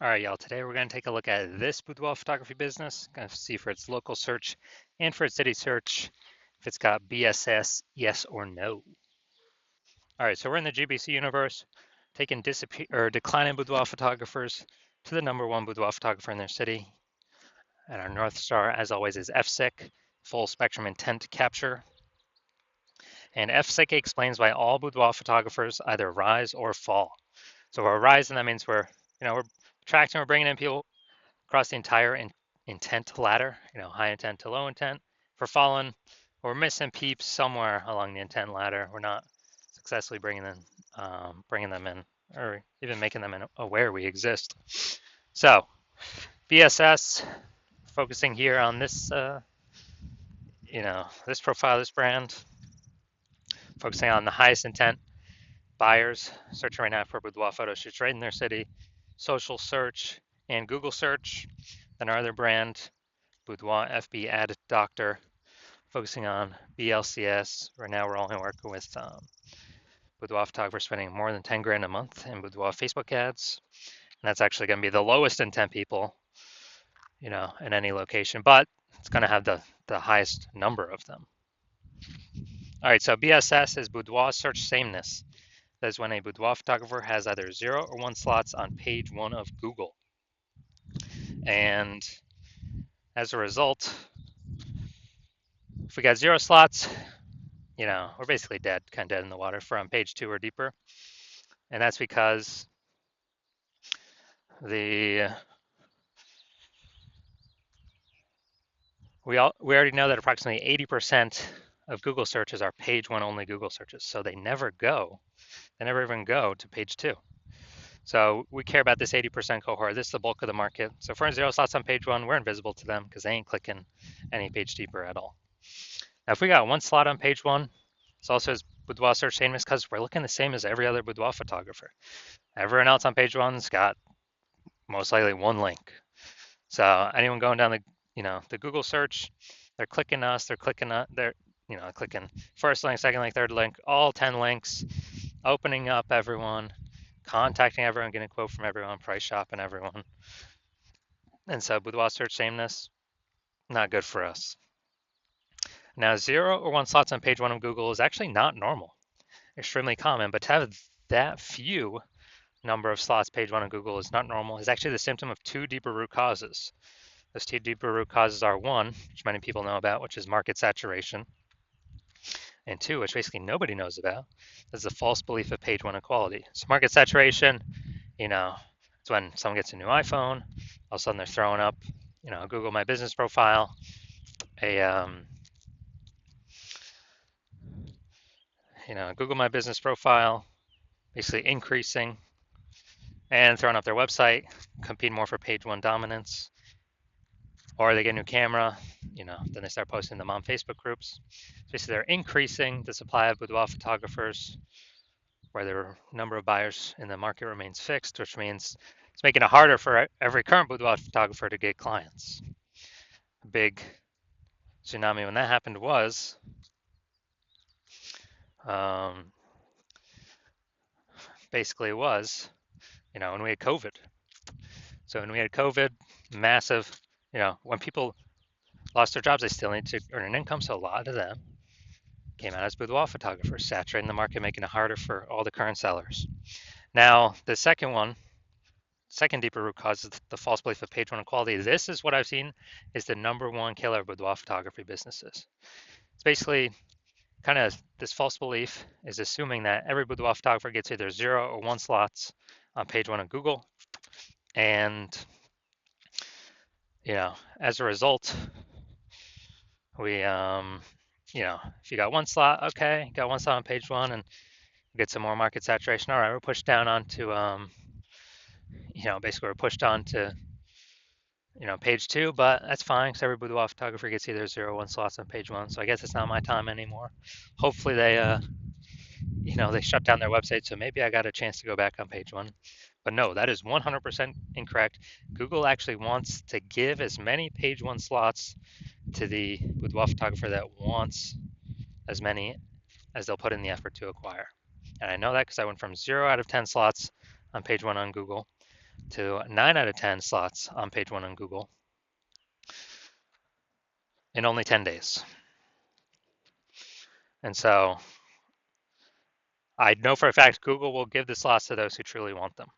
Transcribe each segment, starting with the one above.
All right, y'all. Today we're going to take a look at this boudoir photography business. Going to see for its local search and for its city search if it's got BSS, yes or no. All right, so we're in the GBC universe, taking declining boudoir photographers to the number one boudoir photographer in their city. And our North Star, as always, is FSIC, full spectrum intent capture. And FSIC explains why all boudoir photographers either rise or fall. So we're rising, that means we're attracting, we're bringing in people across the entire intent ladder, high intent to low intent. If we're falling, we're missing peeps somewhere along the intent ladder. We're not successfully bringing them in, or even making them aware we exist. So, BSS, focusing here on this, this profile, this brand, focusing on the highest intent buyers, searching right now for boudoir photo shoots right in their city, social search and Google search. Then our other brand, Boudoir FB Ad Doctor, focusing on BLCS. Right now, we're only working with boudoir photographers spending more than 10 grand a month in boudoir Facebook ads. And that's actually going to be the lowest intent people, in any location, but it's going to have the highest number of them. All right, so BSS is boudoir search sameness. That is when a boudoir photographer has either 0 or 1 slots on page 1 of Google. And as a result, if we got 0 slots, we're basically dead, kind of dead in the water for on page 2 or deeper. And that's because we already know that approximately 80% of Google searches are page 1 only Google searches. So they never even go to page 2. So we care about this 80% cohort. This is the bulk of the market. So for 0 slots on page 1, we're invisible to them because they ain't clicking any page deeper at all. Now, if we got 1 slot on page 1, it's also as boudoir search sameness because we're looking the same as every other boudoir photographer. Everyone else on page 1's got most likely 1 link. So anyone going down the Google search, they're clicking us, they're clicking first link, second link, third link, all 10 links, opening up everyone, contacting everyone, getting a quote from everyone, price shopping everyone. And so boudoir search sameness, not good for us. Now, 0 or 1 slots on page 1 of Google is actually not normal, extremely common, but to have that few number of slots page 1 of Google is not normal. It's actually the symptom of 2 deeper root causes. Those 2 deeper root causes are 1, which many people know about, which is market saturation, and 2, which basically nobody knows about, is the false belief of page 1 equality. So market saturation, it's when someone gets a new iPhone, all of a sudden they're throwing up, Google My Business profile, Google My Business profile, basically increasing and throwing up their website, competing more for page 1 dominance. Or they get a new camera, then they start posting them on Facebook groups. So basically, they're increasing the supply of boudoir photographers where the number of buyers in the market remains fixed, which means it's making it harder for every current boudoir photographer to get clients. A big tsunami when that happened was when we had COVID. So when we had COVID, massive, when people lost their jobs, they still need to earn an income. So a lot of them came out as boudoir photographers, saturating the market, making it harder for all the current sellers. Now, the second deeper root cause is the false belief of page 1 equality. This is what I've seen is the number 1 killer of boudoir photography businesses. It's basically kind of this false belief is assuming that every boudoir photographer gets either 0 or 1 slots on page 1 of Google. And, as a result, we, if you got 1 slot, okay, got 1 slot on page 1 and get some more market saturation. All right, we're pushed down onto, basically we're pushed on to, page 2, but that's fine because every boudoir photographer gets either 0 or 1 slots on page 1. So I guess it's not my time anymore. Hopefully they, they shut down their website. So maybe I got a chance to go back on page 1. But no, that is 100% incorrect. Google actually wants to give as many page 1 slots to the boudoir photographer that wants as many as they'll put in the effort to acquire. And I know that because I went from 0 out of 10 slots on page 1 on Google to 9 out of 10 slots on page 1 on Google in only 10 days. And so I know for a fact Google will give the slots to those who truly want them.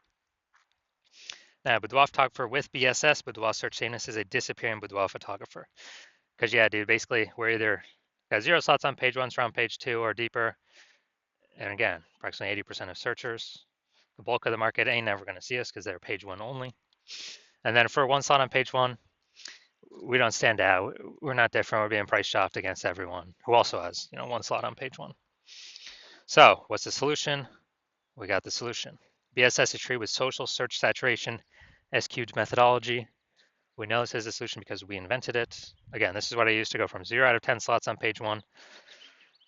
Now, boudoir photographer with BSS, boudoir search sameness, is a disappearing boudoir photographer. Because yeah, dude, basically we're either got 0 slots on page 1, so on page 2 or deeper. And again, approximately 80% of searchers. The bulk of the market ain't never going to see us because they're page 1 only. And then for 1 slot on page 1, we don't stand out. We're not different. We're being price shopped against everyone who also has, 1 slot on page 1. So what's the solution? We got the solution. BSS is treated with social search saturation, S-cubed methodology. We know this is the solution because we invented it. Again, this is what I used to go from 0 out of 10 slots on page 1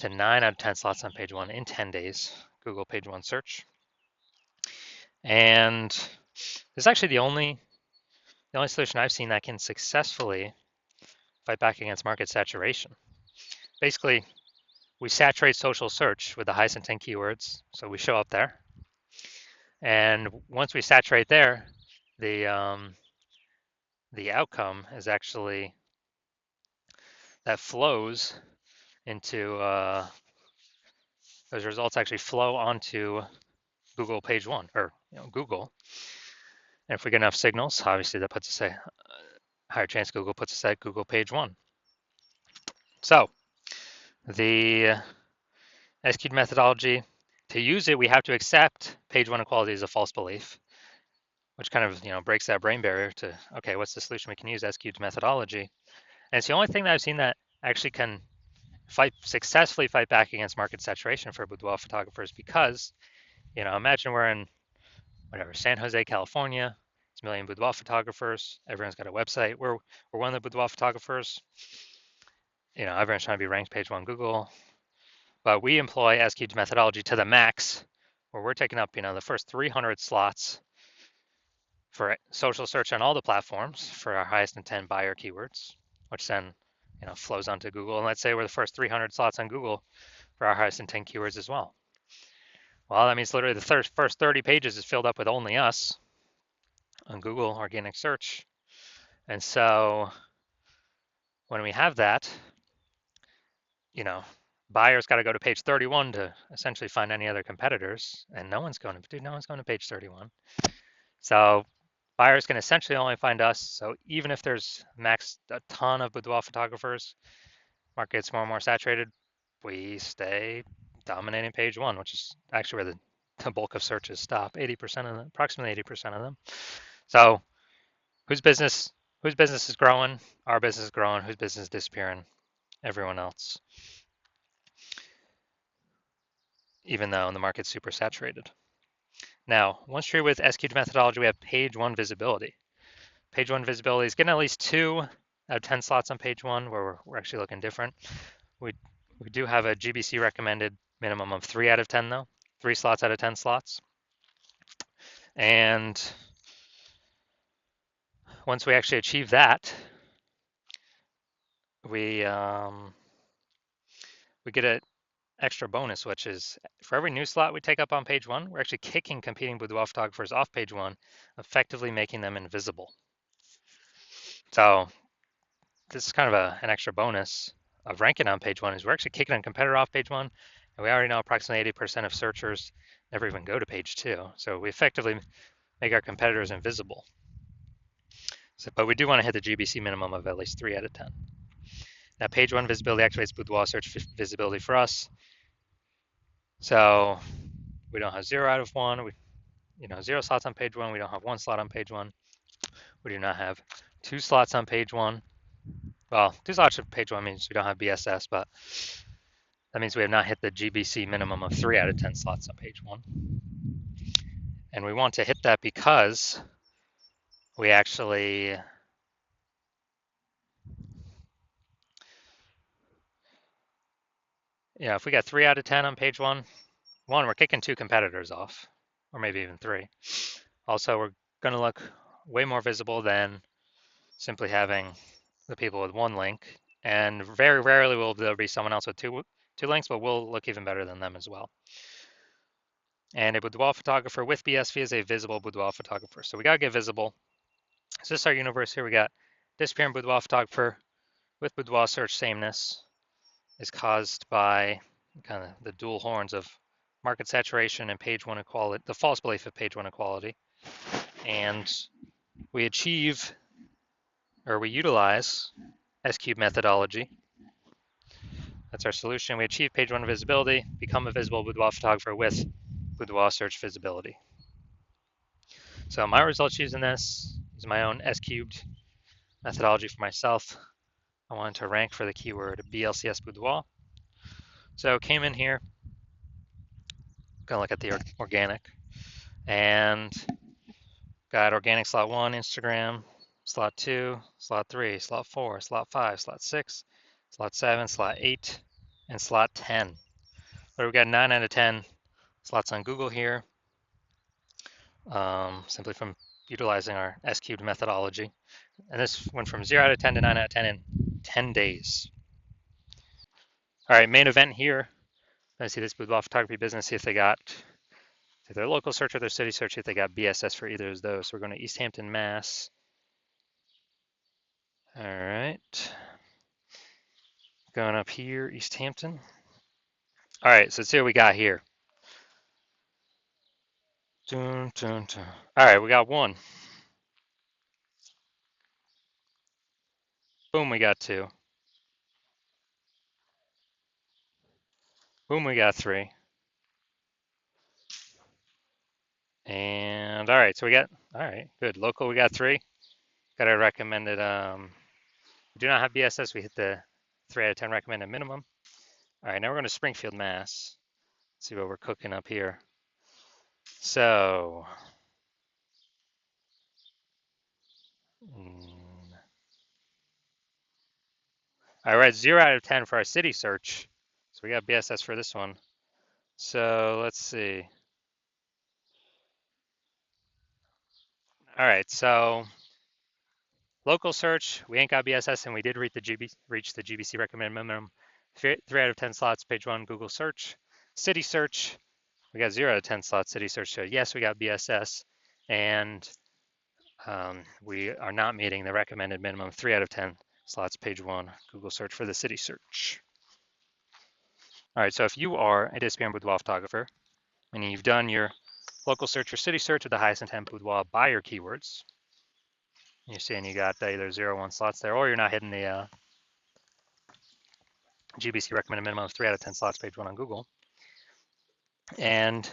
to 9 out of 10 slots on page 1 in 10 days, Google page 1 search. And this is actually the only solution I've seen that can successfully fight back against market saturation. Basically, we saturate social search with the highest intent keywords, so we show up there. And once we saturate there, the outcome is actually that flows into those results actually flow onto Google page 1 or Google. And if we get enough signals, obviously that puts us at higher chance Google puts us at Google page 1. So the S-cubed methodology, to use it, we have to accept page 1 equality as a false belief, which kind of breaks that brain barrier to, okay, what's the solution? We can use S-cubed methodology. And it's the only thing that I've seen that actually can successfully fight back against market saturation for boudoir photographers, because imagine we're in San Jose, California. It's a million boudoir photographers. Everyone's got a website. We're one of the boudoir photographers. Everyone's trying to be ranked page 1 Google, but we employ S-cubed methodology to the max, where we're taking up the first 300 slots for social search on all the platforms for our highest intent buyer keywords, which then flows onto Google. And let's say we're the first 300 slots on Google for our highest intent keywords as well. Well, that means literally the first 30 pages is filled up with only us on Google organic search. And so when we have that, buyers got to go to page 31 to essentially find any other competitors, and no one's going to page 31. So buyers can essentially only find us. So even if there's max a ton of boudoir photographers, market gets more and more saturated, we stay dominating page 1, which is actually where the bulk of searches stop. 80% of them, approximately 80% of them. So whose business is growing? Our business is growing. Whose business is disappearing? Everyone else. Even though the market's super saturated. Now, once you're with S-cubed methodology, we have page 1 visibility. Page 1 visibility is getting at least 2 out of 10 slots on page 1, where we're actually looking different. We do have a GBC recommended minimum of 3 out of 10 though, 3 slots out of 10 slots. And once we actually achieve that, we get an extra bonus, which is for every new slot we take up on page 1, we're actually kicking competing boudoir photographers off page 1, effectively making them invisible. So this is kind of an extra bonus of ranking on page 1, is we're actually kicking a competitor off page 1, and we already know approximately 80% of searchers never even go to page 2. So we effectively make our competitors invisible. But we do want to hit the GBC minimum of at least 3 out of 10. Now, page 1 visibility activates boudoir search visibility for us. So we don't have 0 out of 1. 0 slots on page 1. We don't have 1 slot on page 1. We do not have 2 slots on page 1. Well, 2 slots on page 1 means we don't have BSS, but that means we have not hit the GBC minimum of 3 out of 10 slots on page 1. And we want to hit that because we actually if we got 3 out of 10 on page 1, we're kicking 2 competitors off, or maybe even 3. Also, we're going to look way more visible than simply having the people with 1 link, and very rarely will there be someone else with two links, but we'll look even better than them as well. And a boudoir photographer with BSV is a visible boudoir photographer. So we got to get visible. So this is our universe here. We got disappearing boudoir photographer with boudoir search sameness is caused by kind of the dual horns of market saturation and page one equality, the false belief of page one equality. And we achieve, or we utilize S-cube methodology. That's our solution. We achieve page one visibility, become a visible boudoir photographer with boudoir search visibility. So my results using this is my own S-cubed methodology for myself. I wanted to rank for the keyword BLCS boudoir. So came in here, gonna look at the organic, and got organic slot 1, Instagram, slot 2, slot 3, slot 4, slot 5, slot 6, slot 7, slot 8, and slot 10. So we got 9 out of 10 slots on Google here, simply from utilizing our S-cubed methodology. And this went from 0 out of 10 to 9 out of 10 in 10 days. All right, main event here. I see this boudoir photography business, see if they got their local search or their city search, see if they got BSS for either of those. So we're going to East Hampton, Mass. All right. Going up here, East Hampton. All right, so let's see what we got here. Dun, dun, dun. All right, we got 1. Boom, we got 2. Boom, we got 3. And all right, so we got, all right, good. Local, we got 3. Got our recommended, we do not have BSS. We hit the 3 out of 10 recommended minimum. All right, now we're going to Springfield, Mass. Let's see what we're cooking up here. So, all right, 0 out of 10 for our city search. So we got BSS for this one. So let's see. All right, so local search, we ain't got BSS, and we did reach the GBC recommended minimum. 3 out of 10 slots, page 1, Google search. City search, we got 0 out of 10 slots, city search. So yes, we got BSS, and we are not meeting the recommended minimum 3 out of 10 slots, page 1, Google search for the city search. All right, so if you are a disappearing boudoir photographer, meaning you've done your local search or city search with the highest intent boudoir buyer keywords, you're seeing you got either 0 or 1 slots there, or you're not hitting the GBC recommended minimum of 3 out of 10 slots, page 1 on Google, and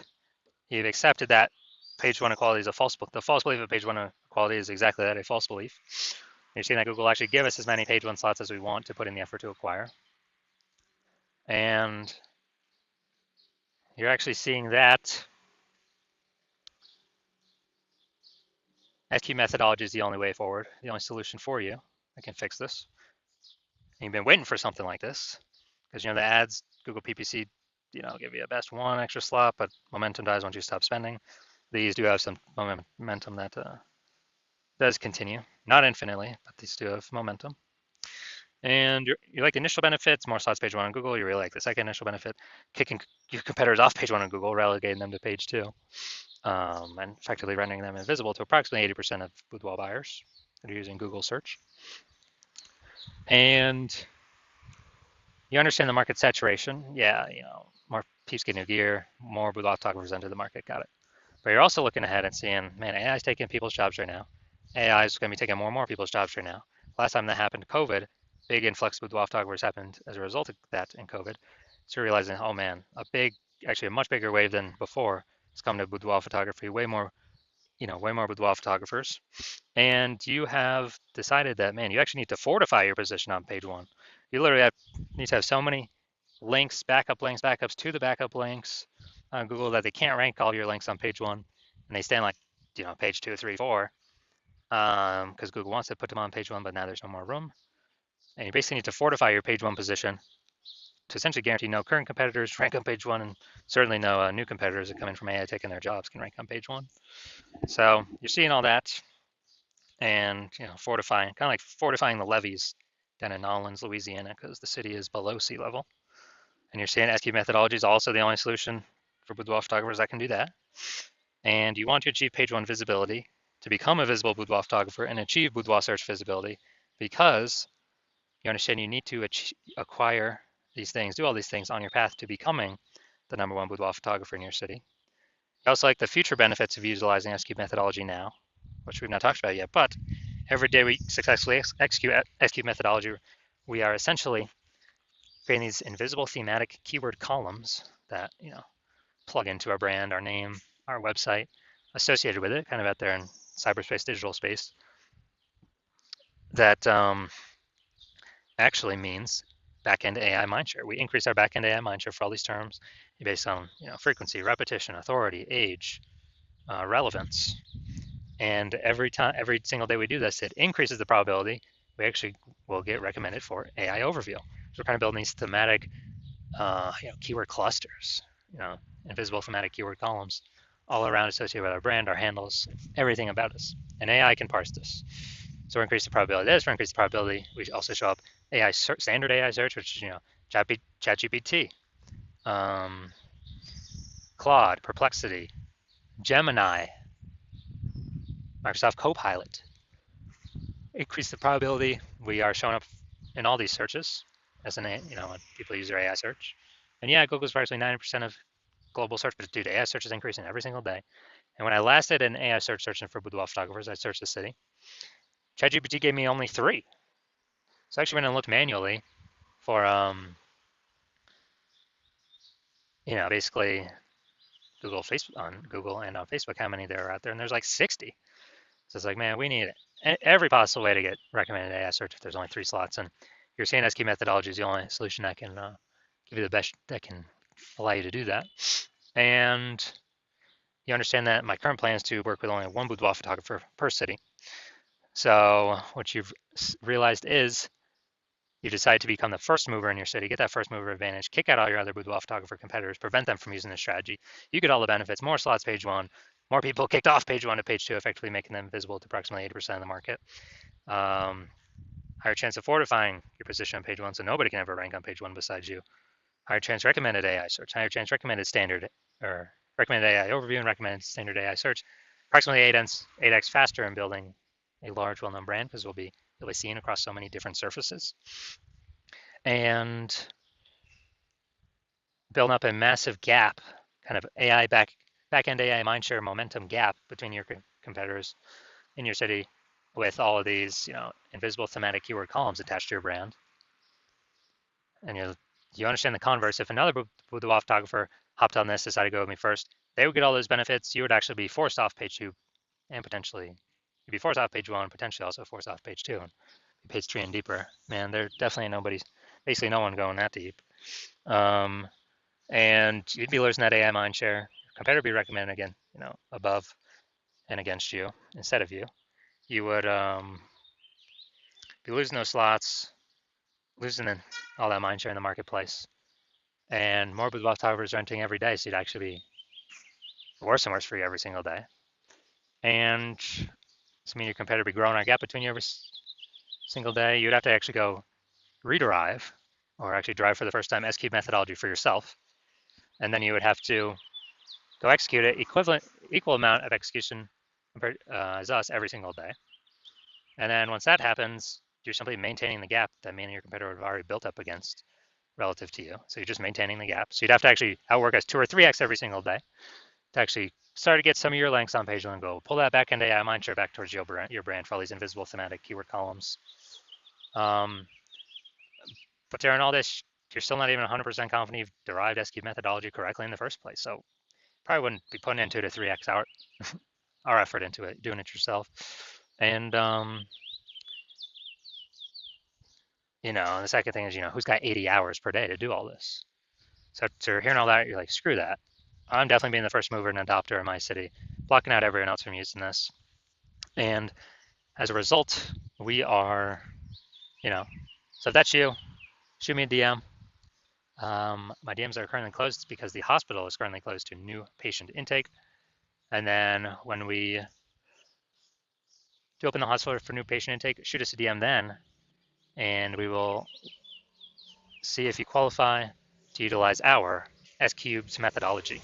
you've accepted that page 1 equality is a false, the false belief of page 1 equality is exactly that, a false belief. You're seeing that Google actually give us as many page 1 slots as we want to put in the effort to acquire. And you're actually seeing that S-cube methodology is the only way forward, the only solution for you that can fix this. And you've been waiting for something like this because, the ads, Google PPC, give you a best 1 extra slot, but momentum dies once you stop spending. These do have some momentum that does continue, not infinitely, but these do have momentum. And you like the initial benefits, more slots page 1 on Google. You really like the second initial benefit, kicking your competitors off page 1 on Google, relegating them to page 2, and effectively rendering them invisible to approximately 80% of boudoir buyers that are using Google search. And you understand the market saturation. Yeah, more peeps getting new gear, more boudoir photographers enter the market, got it. But you're also looking ahead and seeing, man, AI is taking people's jobs right now. AI is going to be taking more and more people's jobs right now. Last time that happened, COVID, big influx of boudoir photographers happened as a result of that in COVID. So you're realizing, oh man, actually a much bigger wave than before has come to boudoir photography, way more boudoir photographers. And you have decided that, man, you actually need to fortify your position on page 1. You literally need to have so many links, backups to the backup links on Google that they can't rank all your links on page 1, and they stand like, page 2, 3, 4, because Google wants to put them on page 1, but now there's no more room. And you basically need to fortify your page 1 position to essentially guarantee no current competitors rank on page 1, and certainly no new competitors that come in from AI taking their jobs can rank on page 1. So you're seeing all that, and fortifying, kind of like fortifying the levees down in Nolens, Louisiana, because the city is below sea level. And you're seeing S-cube methodology is also the only solution for boudoir photographers that can do that. And you want to achieve page one visibility to become a visible boudoir photographer and achieve boudoir search visibility, because you understand you need to acquire these things, do all these things on your path to becoming the #1 boudoir photographer in your city. I also like the future benefits of utilizing S-Cube methodology now, which we've not talked about yet, but every day we successfully execute S-Cube methodology, we are essentially creating these invisible thematic keyword columns that, plug into our brand, our name, our website, associated with it, kind of out there in cyberspace, digital space, that actually means backend AI mindshare. We increase our backend AI mindshare for all these terms based on frequency, repetition, authority, age, relevance. And every single day we do this, it increases the probability we actually will get recommended for AI overview. So we're kind of building these thematic, keyword clusters, invisible thematic keyword columns all around associated with our brand, our handles, everything about us. And AI can parse this. So we increase the probability of this, we increase the probability we also show up AI search, standard AI search, which is, ChatGPT, Claude, Perplexity, Gemini, Microsoft Copilot. Increase the probability we are showing up in all these searches as when people use their AI search. And yeah, Google's approximately 90% of global search, but dude, AI search is increasing every single day. And when I last did an AI search searching for boudoir photographers, I searched the city. ChatGPT gave me only 3. So I actually went and looked manually for, basically on Google and on Facebook, how many there are out there, and there's like 60. So it's like, man, we need every possible way to get recommended AI search if there's only 3 slots. And your CNS key methodology is the only solution that can give you the best, that can allow you to do that. And you understand that my current plan is to work with only one boudoir photographer per city. So what you've realized is you decide to become the first mover in your city, get that first mover advantage, kick out all your other boudoir photographer competitors, prevent them from using this strategy. You get all the benefits, more slots page 1, more people kicked off page 1 to page 2, effectively making them visible to approximately 80% of the market. Higher chance of fortifying your position on page 1, so nobody can ever rank on page 1 besides you. Higher chance recommended AI search, higher chance recommended standard, or recommended AI overview and recommended standard AI search. Approximately 8x faster in building a large, well-known brand, because you'll be seen across so many different surfaces. And building up a massive gap, kind of AI back-end AI mindshare momentum gap between your competitors in your city, with all of these, invisible thematic keyword columns attached to your brand. And you understand the converse. If another boudoir photographer hopped on this, decided to go with me first, they would get all those benefits. You would actually be forced off page 2, and potentially you'd be forced off page 1, potentially also forced off page 2, and page 3 and deeper. Man, there definitely basically no one going that deep. And you'd be losing that AI mindshare. Your competitor would be recommended again, above and against you instead of you. You would be losing those slots, losing all that mindshare in the marketplace, and more boudoir photographers are entering every day, so you'd actually be worse and worse for you every single day. And this means your competitor would be growing our gap between you every single day. You'd have to actually go rederive, or actually drive for the first time S-Cube methodology for yourself, and then you would have to go execute it equal amount of execution as us every single day. And then once that happens, you're simply maintaining the gap that me and your competitor would have already built up against relative to you. So you're just maintaining the gap. So you'd have to actually outwork us 2 or 3x every single day to actually start to get some of your links on page 1 and go pull that back into AI mindshare back towards your brand for all these invisible thematic keyword columns. But during all this, you're still not even 100% confident you've derived S-Cube methodology correctly in the first place. So probably wouldn't be putting in 2 to 3x our effort into it, doing it yourself. And the second thing is, who's got 80 hours per day to do all this? So to hearing all that, you're like, screw that. I'm definitely being the first mover and adopter in my city, blocking out everyone else from using this. And as a result, we are, so if that's you, shoot me a DM. My DMs are currently closed because the hospital is currently closed to new patient intake. And then when we do open the hospital for new patient intake, shoot us a DM then, and we will see if you qualify to utilize our S-Cubed methodology.